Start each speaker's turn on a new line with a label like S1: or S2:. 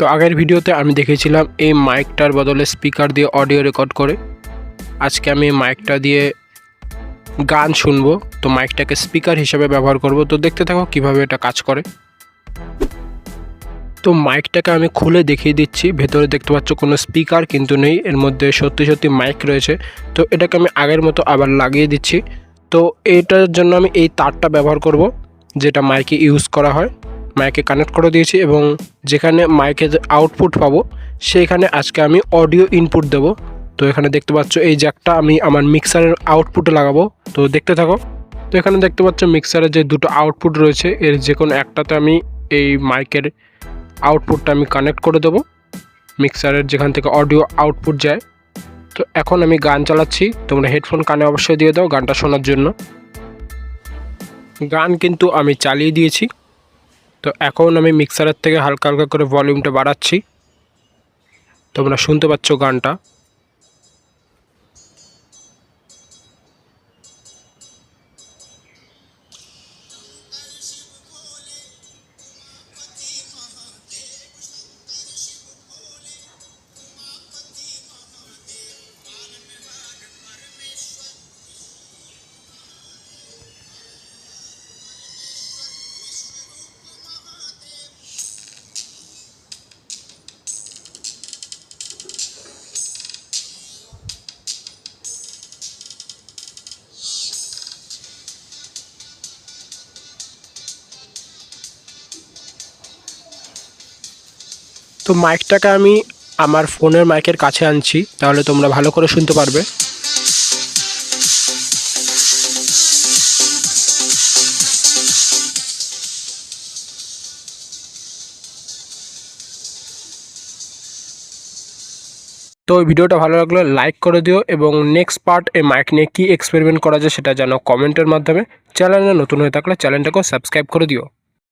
S1: তো আগের ভিডিওতে আমি দেখিয়েছিলাম এই মাইকটার বদলে স্পিকার দিয়ে অডিও রেকর্ড করে। আজকে আমি মাইকটা দিয়ে গান শুনবো, তো মাইকটাকে স্পিকার হিসেবে ব্যবহার করব। তো দেখতে থাকো কিভাবে এটা কাজ করে। তো মাইকটাকে আমি খুলে দেখিয়ে দিচ্ছি। ভেতরে দেখতে পাচ্ছ কোনো স্পিকার কিন্তু নেই, এর মধ্যে সত্যি মাইক রয়েছে। তো এটাকে আমি আগের মতো আবার লাগিয়ে দিচ্ছি। তো এটার জন্য আমি এই তারটা ব্যবহার করব যেটা মাইকে ইউজ করা হয়। মাইকে কানেক্ট করে দিয়েছি এবং যেখানে মাইকের আউটপুট পাবো সেইখানে আজকে আমি অডিও ইনপুট দেব। তো এখানে দেখতে পাচ্ছ এই জ্যাকটা আমি আমার মিক্সারের আউটপুটে লাগাবো। তো দেখতে থাকো। তো এখানে দেখতে পাচ্ছ মিক্সারের যে দুটো আউটপুট রয়েছে এর যে কোনো একটাতে আমি এই মাইকের আউটপুটটা আমি কানেক্ট করে দেবো মিক্সারের যেখান থেকে অডিও আউটপুট যায়। তো এখন আমি গান চালাচ্ছি, তোমরা হেডফোন কানে অবশ্যই দিয়ে দাও গানটা শোনার জন্য। গান কিন্তু আমি চালিয়ে দিয়েছি। তো এখন আমি মিক্সারের থেকে হালকা হালকা করে ভলিউমটা বাড়াচ্ছি, তোমরা শুনতে পাচ্ছ গানটা। তো মাইকটাকে আমি আমার ফোনের মাইকের কাছে আনছি, তাহলে তোমরা ভালো করে শুনতে পারবে। তো এই ভিডিওটা ভালো লাগলে লাইক করে দিও এবং নেক্সট পার্ট এই মাইক নিয়ে কী এক্সপেরিমেন্ট করা যায় সেটা জানাও কমেন্টের মাধ্যমে। চ্যানেলে নতুন হয়ে থাকলে চ্যানেলটাকেও সাবস্ক্রাইব করে দিও।